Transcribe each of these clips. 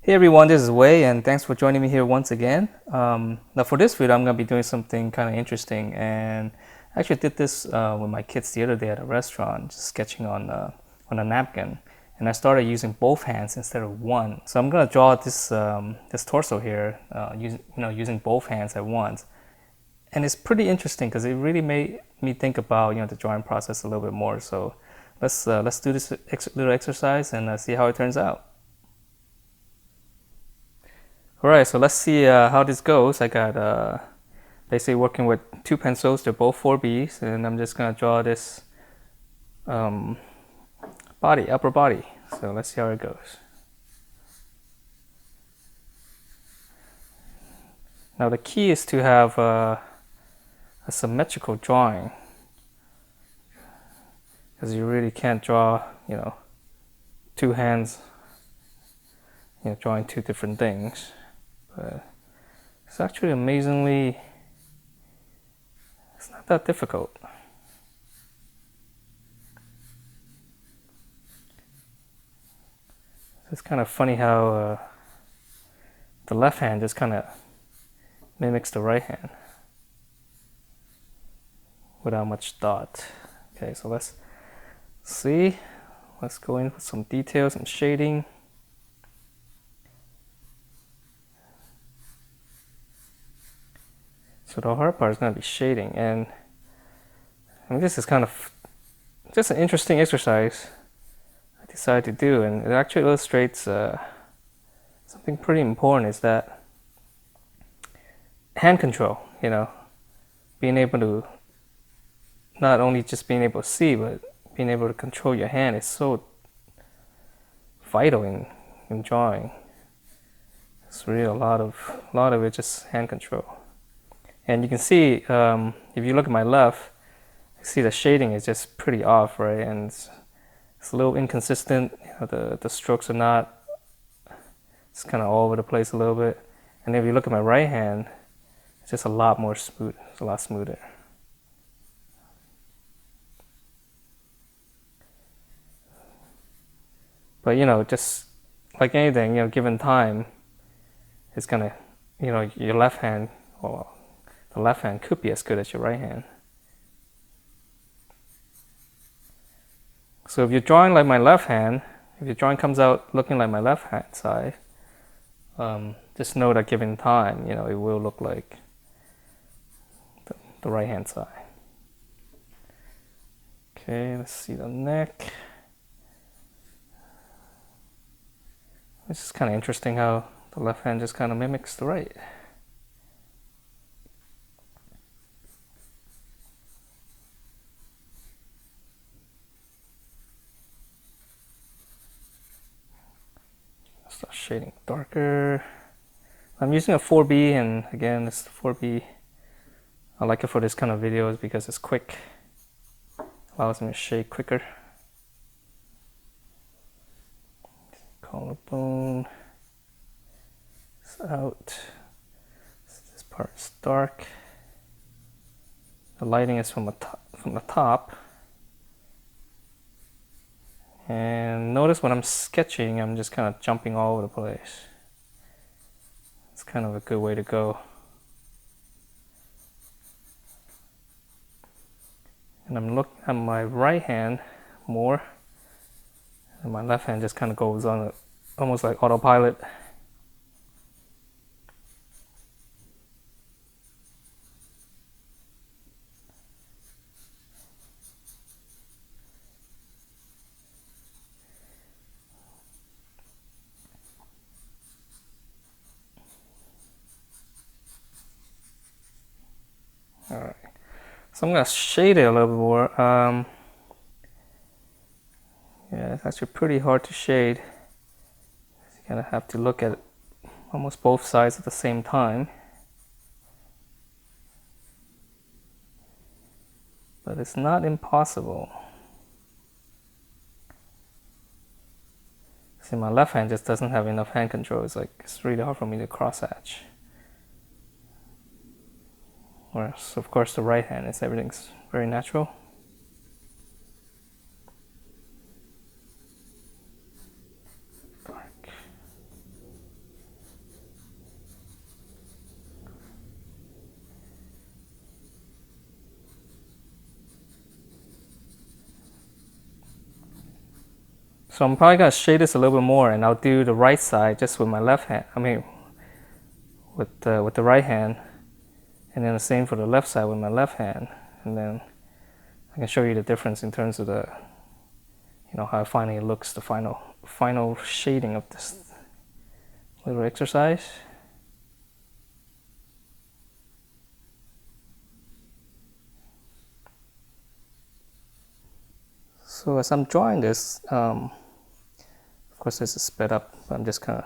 Hey everyone, this is Wei, and thanks for joining me here once again. Now, for this video, I'm going to be doing something kind of interesting, and I actually did this with my kids the other day at a restaurant, just sketching on a napkin, and I started using both hands instead of one. So I'm going to draw this torso here, using both hands at once, and it's pretty interesting because it really made me think about the drawing process a little bit more. So let's do this little exercise and see how it turns out. All right, so let's see how this goes. I got basically working with two pencils. They're both 4Bs, and I'm just gonna draw this um, upper body. So let's see how it goes. Now the key is to have a symmetrical drawing, because you really can't draw, two hands, drawing two different things. But it's actually amazingly, it's not that difficult. It's kind of funny how the left hand just kind of mimics the right hand without much thought. Okay, so let's see. Let's go in with some details and shading. So the hard part is going to be shading, and this is kind of just an interesting exercise I decided to do, and it actually illustrates something pretty important, is that hand control, being able to not only just being able to see, but being able to control your hand is so vital in drawing. It's really a lot of it just hand control. And you can see, if you look at my left, you see the shading is just pretty off, right? And it's a little inconsistent. The strokes are not, it's kind of all over the place a little bit. And if you look at my right hand, it's just a lot more smooth. It's a lot smoother. But just like anything, given time, it's gonna, your left hand, well, the left hand could be as good as your right hand. So if you're drawing like my left hand, if your drawing comes out looking like my left hand side, just know that given time, it will look like the right hand side. Okay, let's see the neck. It's just kind of interesting how the left hand just kind of mimics the right. Start shading darker. I'm using a 4B, and again, it's the 4B. I like it for this kind of videos because it's quick. Allows me to shade quicker. Collarbone. It's out. This part is dark. The lighting is from the top. And notice when I'm sketching, I'm just kind of jumping all over the place. It's kind of a good way to go. And I'm looking at my right hand more, and my left hand just kind of goes on almost like autopilot. All right, so I'm gonna shade it a little bit more. Yeah, it's actually pretty hard to shade. You're gonna have to look at almost both sides at the same time. But it's not impossible. See, my left hand just doesn't have enough hand control. It's really hard for me to cross hatch. Whereas, of course, the right hand is everything's very natural. Dark. So I'm probably gonna shade this a little bit more, and I'll do the right side just with my left hand. I mean, with the right hand, and then the same for the left side with my left hand, and then I can show you the difference in terms of the, how finally it looks, the final shading of this little exercise. So as I'm drawing this, of course this is sped up, but I'm just kind of,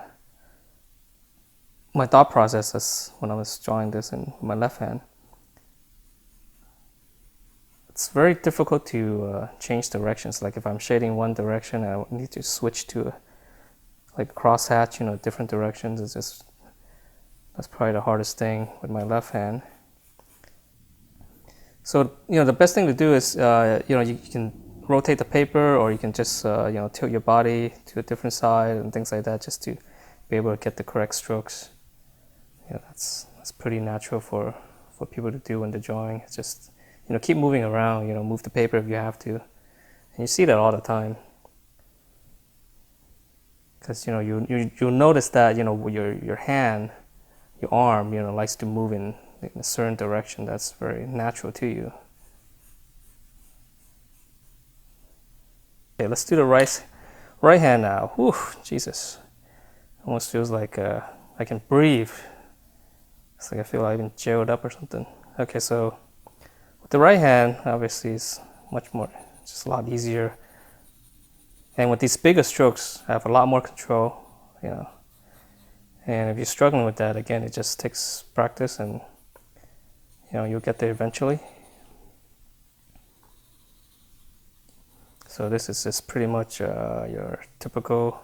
my thought process is when I was drawing this in my left hand, it's very difficult to change directions. Like if I'm shading one direction, I need to switch to like crosshatch, different directions. That's probably the hardest thing with my left hand. So, the best thing to do is, you can rotate the paper, or you can just, tilt your body to a different side and things like that, just to be able to get the correct strokes. That's pretty natural for people to do when they're drawing. It's just, keep moving around, move the paper if you have to. And you see that all the time. Because, you'll notice that, your hand, your arm, likes to move in a certain direction. That's very natural to you. Okay, let's do the right hand now. Whew, Jesus. Almost feels like I can breathe. It's like I feel like I've been jailed up or something. Okay, so with the right hand, obviously it's much more, just a lot easier. And with these bigger strokes, I have a lot more control, And if you're struggling with that, again, it just takes practice, and you'll get there eventually. So this is just pretty much your typical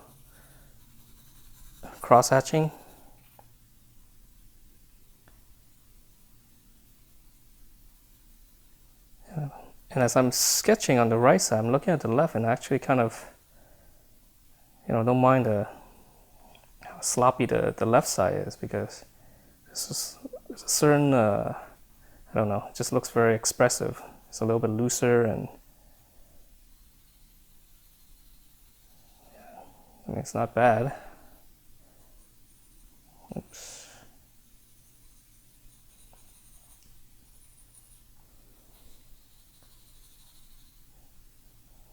cross hatching. And as I'm sketching on the right side, I'm looking at the left, and I actually kind of, don't mind how sloppy the left side is, because there's a certain, I don't know, it just looks very expressive. It's a little bit looser, and it's not bad. Oops.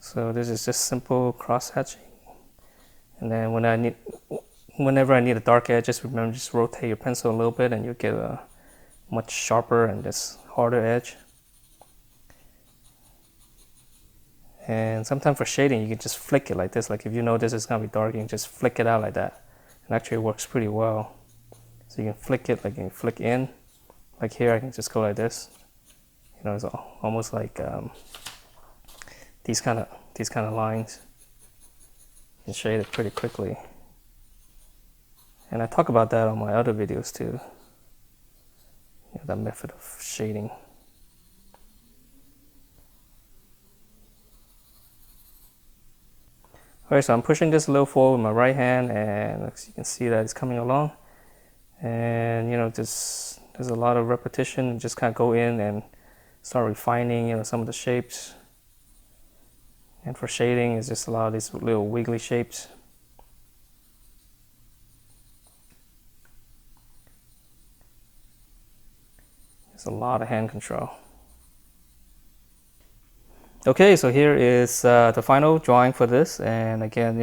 So this is just simple cross hatching. And then whenever I need a dark edge, just remember, just rotate your pencil a little bit, and you'll get a much sharper and just harder edge. And sometimes for shading, you can just flick it like this. Like if you know this is gonna be dark, you can just flick it out like that. And actually it works pretty well. So you can flick it, like you can flick in. Like here, I can just go like this. It's almost like these kind of lines. You can shade it pretty quickly. And I talk about that on my other videos too. That method of shading. Alright, so I'm pushing this a little forward with my right hand, and as you can see that it's coming along. And there's a lot of repetition. Just kind of go in and start refining some of the shapes. And for shading, it's just a lot of these little wiggly shapes. There's a lot of hand control. Okay, so here is the final drawing for this, and again,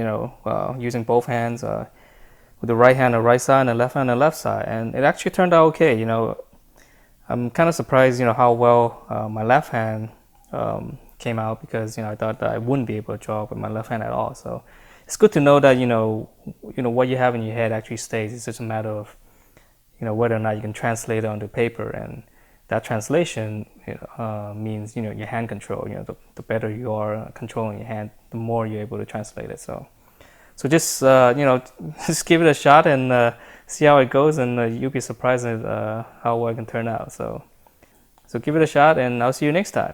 using both hands, with the right hand on the right side and the left hand on the left side, and it actually turned out okay. I'm kind of surprised, how well my left hand came out, because I thought that I wouldn't be able to draw with my left hand at all. So it's good to know that what you have in your head actually stays. It's just a matter of whether or not you can translate it onto paper, and that translation means your hand control. The better you are controlling your hand, the more you're able to translate it. So just just give it a shot and see how it goes, and you'll be surprised at how well it can turn out. So give it a shot, and I'll see you next time.